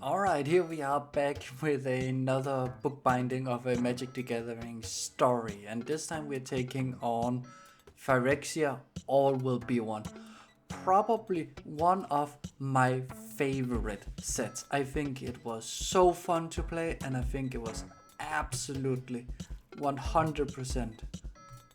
Alright, here we are back with another bookbinding of a Magic the Gathering story, and this time we're taking on Phyrexia, All Will Be One. Probably one of my favorite sets. I think it was so fun to play, and I think it was absolutely 100%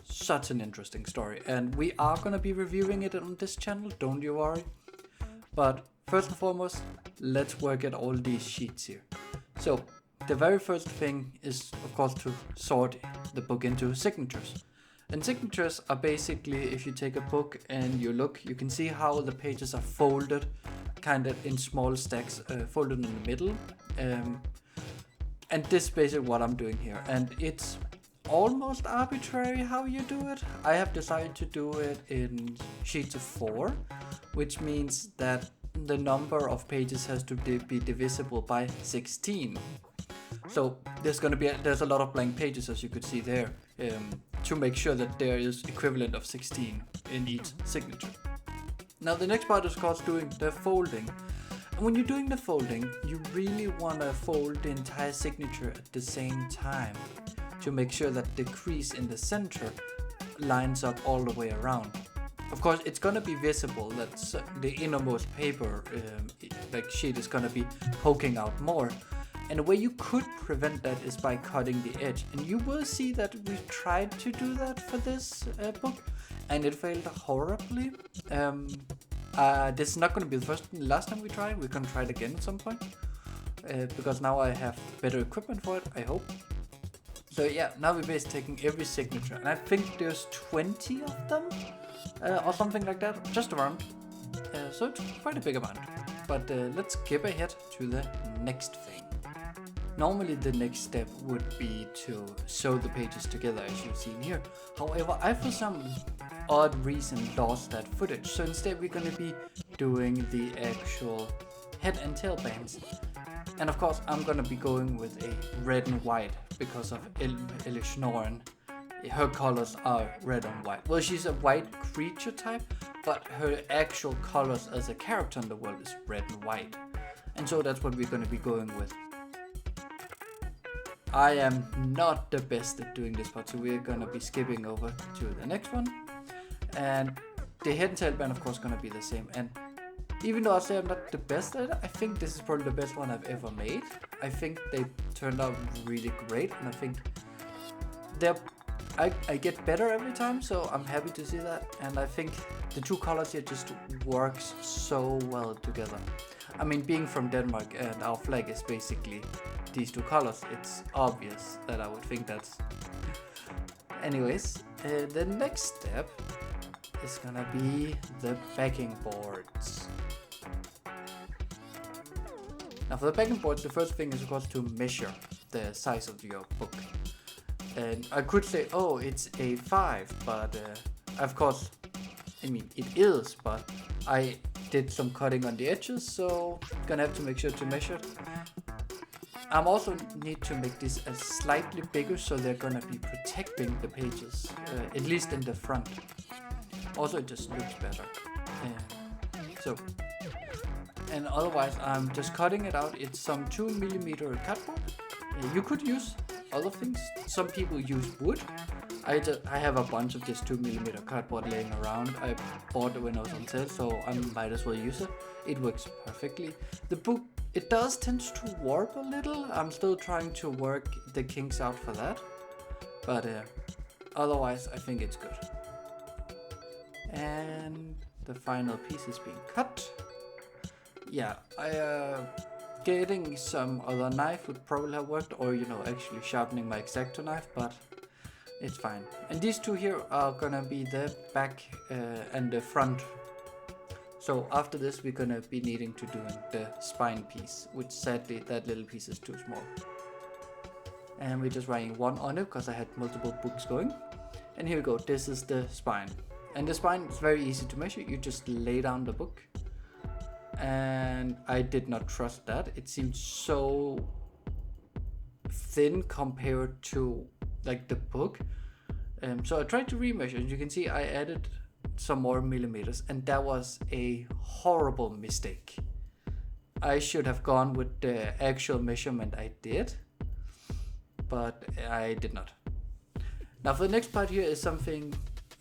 such an interesting story. And we are gonna be reviewing it on this channel, don't you worry. But first and foremost, let's work at all these sheets here. So the very first thing is, of course, to sort the book into signatures. And signatures are basically, if you take a book and you look, you can see how the pages are folded, kind of in small stacks, folded in the middle. And this is basically what I'm doing here. And it's almost arbitrary how you do it. I have decided to do it in sheets of 4, which means that the number of pages has to be divisible by 16. So there's a lot of blank pages, as you could see there, to make sure that there is equivalent of 16 in each signature. Now the next part is, of course, doing the folding. And when you're doing the folding, you really want to fold the entire signature at the same time to make sure that the crease in the center lines up all the way around. Of course, it's gonna be visible that the innermost paper sheet is gonna be poking out more. And the way you could prevent that is by cutting the edge. And you will see that we tried to do that for this book, and it failed horribly. This is not gonna be the last time we try. We're gonna try it again at some point, because now I have better equipment for it, I hope. So yeah, now we're basically taking every signature, and I think there's 20 of them. Or something like that, just around. So it's quite a big amount. But let's skip ahead to the next thing. Normally the next step would be to sew the pages together, as you've seen here. However, I for some odd reason lost that footage. So instead we're going to be doing the actual head and tail bands. And of course I'm going to be going with a red and white because of Elishnoran. Her colors are red and white. Well, she's a white creature type, but her actual colors as a character in the world is red and white. And so that's what we're going to be going with. I am not the best at doing this part, so we're going to be skipping over to the next one. And the head and tail band, of course, going to be the same. And even though I say I'm not the best at it, I think this is probably the best one I've ever made. I think they turned out really great, and I think I get better every time, so I'm happy to see that. And I think the two colors here just works so well together. I mean, being from Denmark and our flag is basically these two colors, it's obvious that I would think that's... Anyways, the next step is gonna be the backing boards. Now for the backing boards, the first thing is, of course, to measure the size of your book. And I could say, oh, it's A5, but of course, I mean, it is, but I did some cutting on the edges, so gonna have to make sure to measure it. I'm also need to make this slightly bigger, so they're gonna be protecting the pages, at least in the front. Also, it just looks better. And otherwise, I'm just cutting it out. It's some 2mm cardboard. You could use other things. Some people use wood. I have a bunch of this 2mm cardboard laying around. I bought it when I was on sale, so I might as well use it. It works perfectly. The book, it does tend to warp a little. I'm still trying to work the kinks out for that, but otherwise I think it's good. And the final piece is being cut. Yeah, getting some other knife would probably have worked, or actually sharpening my X-Acto knife, but it's fine. And these two here are gonna be the back and the front. So after this we're gonna be needing to do the spine piece, which sadly that little piece is too small. And we're just writing one on it because I had multiple books going. And here we go, this is the spine. And the spine is very easy to measure. You just lay down the book. And I did not trust that. It seemed so thin compared to like the book. So I tried to remeasure, and you can see I added some more millimeters, and that was a horrible mistake. I should have gone with the actual measurement I did, but I did not. Now for the next part here is something,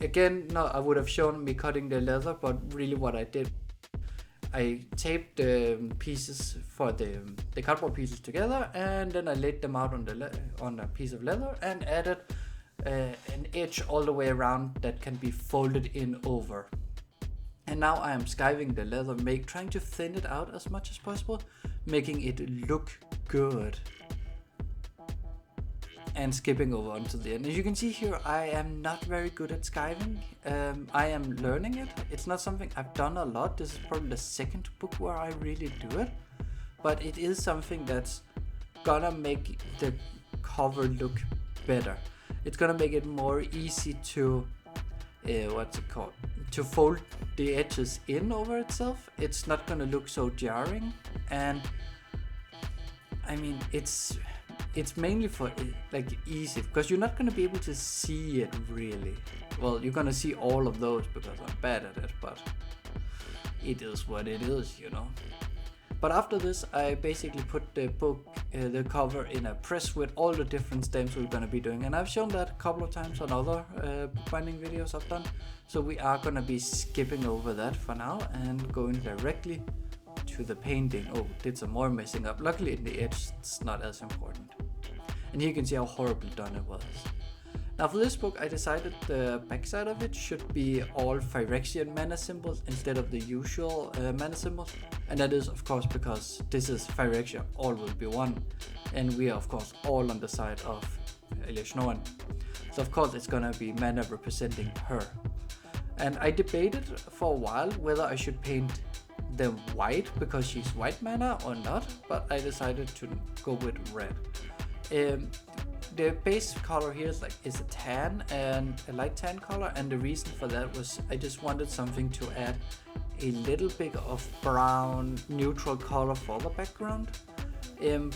again, no, I would have shown me cutting the leather, but really what I did, I taped the pieces for the cardboard pieces together, and then I laid them out on a piece of leather and added an edge all the way around that can be folded in over. And now I am skiving the leather, trying to thin it out as much as possible, making it look good. And skipping over onto the end. As you can see here, I am not very good at skiving. I am learning it. It's not something I've done a lot. This is probably the second book where I really do it. But it is something that's gonna make the cover look better. It's gonna make it more easy to, to fold the edges in over itself. It's not gonna look so jarring. And I mean, it's mainly for like easy, because you're not going to be able to see it really. Well, you're going to see all of those because I'm bad at it, but it is what it is, you know. But after this, I basically put the book, the cover in a press with all the different stamps we're going to be doing, and I've shown that a couple of times on other binding videos I've done. So we are going to be skipping over that for now and going directly to the painting. Oh, did some more messing up. Luckily in the edge it's not as important. And here you can see how horribly done it was. Now for this book I decided the backside of it should be all phyrexian mana symbols instead of the usual mana symbols. And that is of course because this is Phyrexia, all will be one. And we are of course all on the side of Elishnoan. So of course it's gonna be mana representing her. And I debated for a while whether I should paint them white because she's white mana or not, but I decided to go with red. The base color here is a tan and a light tan color, and the reason for that was I just wanted something to add a little bit of brown neutral color for the background.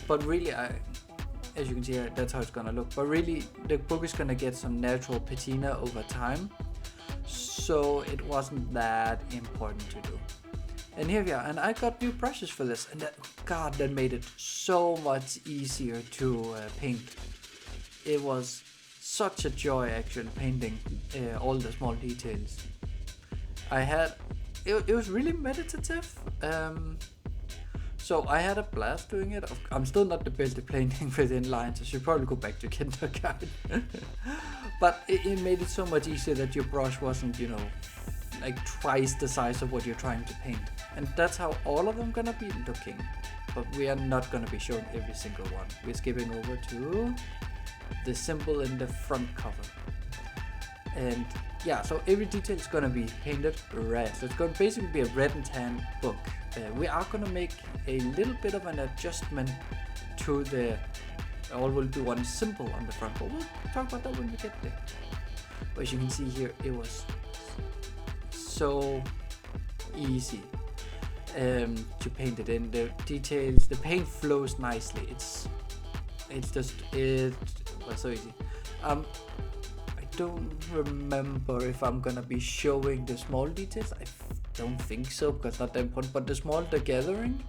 But really, as you can see, that's how it's gonna look. But really, the book is gonna get some natural patina over time, so it wasn't that important to do. And here we are, and I got new brushes for this, and that made it so much easier to paint. It was such a joy actually painting all the small details. It was really meditative. So I had a blast doing it. I'm still not the best at painting within lines. I should probably go back to kindergarten. But it made it so much easier that your brush wasn't, you know, like twice the size of what you're trying to paint. And that's how all of them gonna be looking. But we are not gonna be showing every single one. We're skipping over to the symbol in the front cover. And yeah, so every detail is gonna be painted red. So it's gonna basically be a red and tan book. We are gonna make a little bit of an adjustment to the all will be one symbol on the front, but we'll talk about that when we get there. But as you can see here, it was so easy to paint it in. The details, the paint flows nicely. It was so easy. I don't remember if I'm gonna be showing the small details. I don't think so, because it's not that important. But the gathering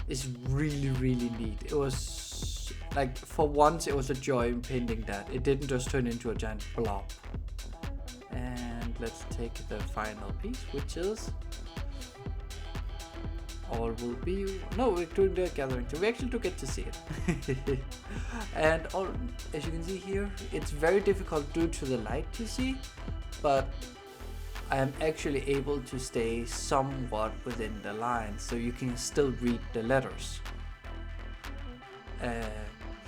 is really, really neat. It was like, for once it was a joy in painting that. It didn't just turn into a giant blob. And let's take the final piece, which is all will be, no, we're doing the gathering, so we actually do get to see it. And all, as you can see here, it's very difficult due to the light to see, but I am actually able to stay somewhat within the lines, so you can still read the letters.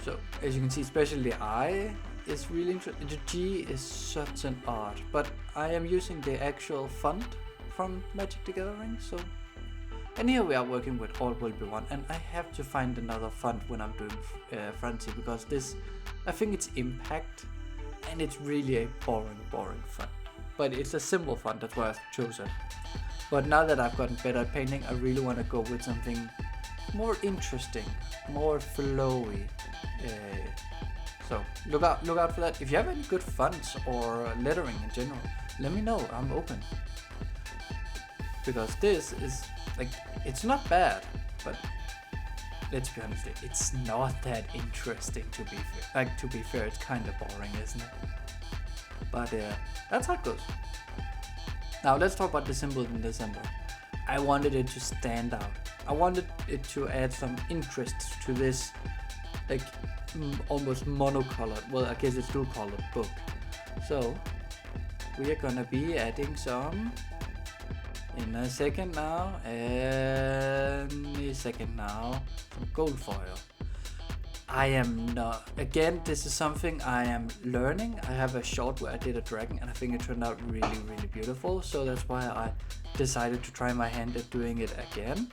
So as you can see, especially the I is really interesting. The G is such an art, but I am using the actual font from Magic the Gathering. So, and here we are working with All Will Be One, and I have to find another font when I'm doing Frenzy, because this, I think it's Impact, and it's really a boring font. But it's a simple font, that's why I chose it. But now that I've gotten better at painting, I really want to go with something more interesting, more flowy. So look out for that. If you have any good fonts or lettering in general, let me know. I'm open, because this is like, it's not bad, but let's be honest, it's not that interesting to be fair. Like, to be fair, it's kind of boring, isn't it? But that's how it goes. Now let's talk about the symbols in the center. I wanted it to stand out. I wanted it to add some interest to this, like, almost monocolored, well, I guess it's dual-colored book. So we are gonna be adding some in a second now, and a second now, some gold foil. I am not, again, this is something I am learning. I have a short where I did a dragon and I think it turned out really, really beautiful. So that's why I decided to try my hand at doing it again.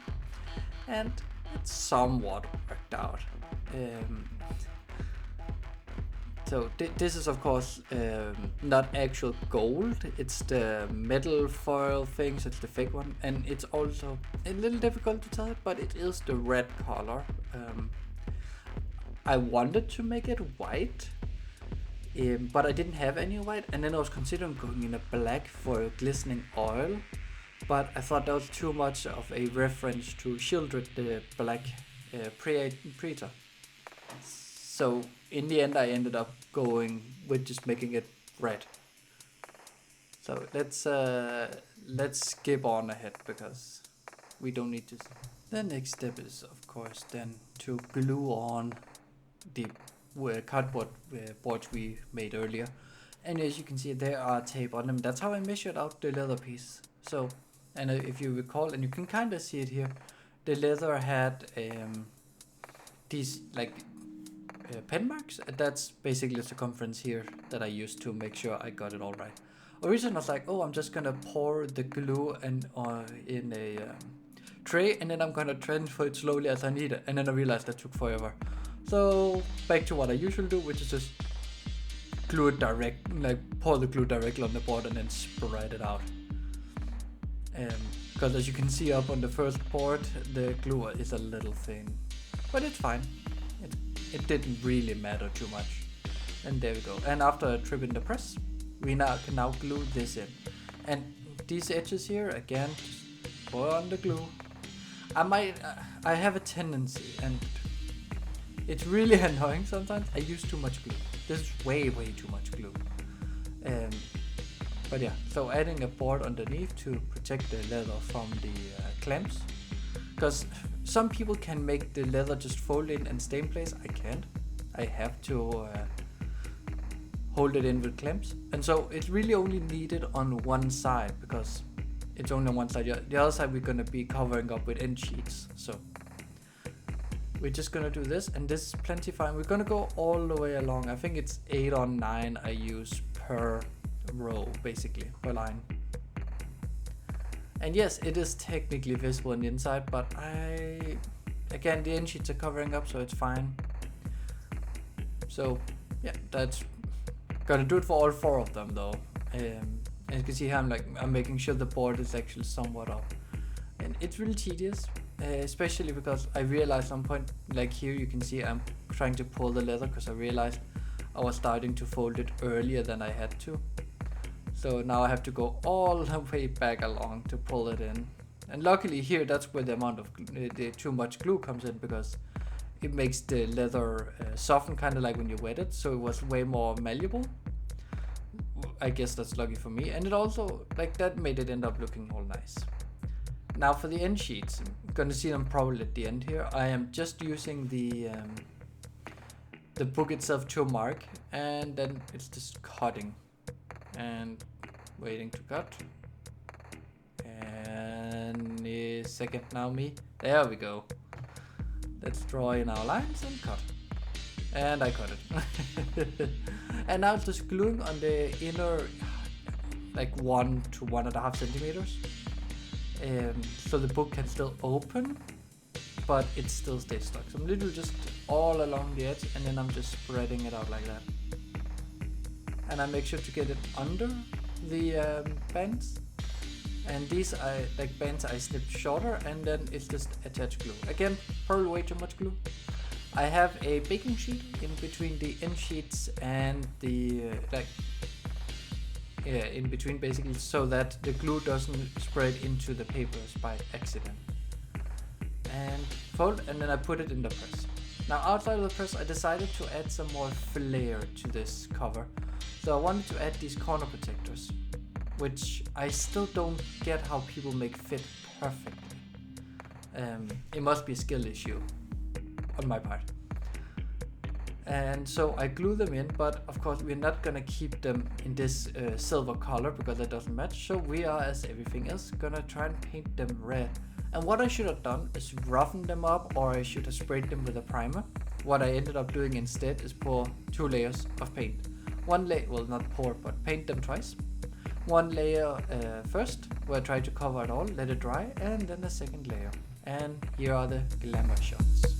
And it somewhat worked out. So this is of course not actual gold, it's the metal foil thing, so it's the fake one. And it's also a little difficult to tell it, but it is the red color. I wanted to make it white, but I didn't have any white, and then I was considering going in a black for glistening oil, but I thought that was too much of a reference to Shieldred, the black preacher. So in the end I ended up going with just making it red. So let's skip on ahead because we don't need to. The next step is of course then to glue on the cardboard boards we made earlier, and as you can see there are tape on them. That's how I measured out the leather piece. So, and if you recall, and you can kind of see it here, the leather had these like pen marks. That's basically the circumference here that I used to make sure I got it all right. Originally I was like, oh, I'm just gonna pour the glue and in a tray, and then I'm gonna transfer it slowly as I need it, and then I realized that took forever. So back to what I usually do, which is just glue it direct, like pour the glue directly on the board and then spread it out. Because as you can see up on the first board, the glue is a little thin, but it's fine. It didn't really matter too much. And there we go. And after a trip in the press, we can now glue this in. And these edges here, again, just pour on the glue. I have a tendency, and it's really annoying sometimes, I use too much glue. This is way too much glue. But yeah, so adding a board underneath to protect the leather from the clamps. Because some people can make the leather just fold in and stay in place. I can't. I have to hold it in with clamps. And so it's really only needed on one side because it's only on one side. The other side we're going to be covering up with end sheets. So we're just going to do this, and this is plenty fine. We're going to go all the way along. I think it's 8 or 9 I use per row, basically, per line. And yes, it is technically visible on the inside, but again, the end sheets are covering up, so it's fine. So yeah, that's gonna do it for all 4 of them though. As you can see here, I'm making sure the board is actually somewhat up, and it's really tedious, especially because I realized at some point, like here you can see I'm trying to pull the leather because I realized I was starting to fold it earlier than I had to. So now I have to go all the way back along to pull it in. And luckily here, that's where the amount of the too much glue comes in, because it makes the leather soften, kind of like when you wet it. So it was way more malleable. I guess that's lucky for me. And it also, like, that made it end up looking all nice. Now for the end sheets, I'm gonna see them probably at the end here. I am just using the book itself to mark, and then it's just cutting and waiting to cut. And a second now, there we go. Let's draw in our lines and cut. And I cut it. And now it's just gluing on the inner, like 1 to 1.5 centimeters. So the book can still open, but it still stays stuck. So I'm literally just all along the edge, and then I'm just spreading it out like that. And I make sure to get it under the bands. And these bands I snipped shorter, and then it's just attached glue. Again, probably way too much glue. I have a baking sheet in between the end sheets and the in between, basically, so that the glue doesn't spread into the papers by accident. and fold, and then I put it in the press. Now outside of the press I decided to add some more flair to this cover. So I wanted to add these corner protectors, which I still don't get how people make fit perfectly. It must be a skill issue on my part. And so I glue them in, but of course we're not gonna keep them in this silver color because it doesn't match. So we are, as everything else, gonna try and paint them red. And what I should have done is roughen them up, or I should have sprayed them with a primer. What I ended up doing instead is pour 2 layers of paint. One layer, well not pour, but paint them twice. One layer first, where I try to cover it all, let it dry, and then a second layer. And here are the glamour shots.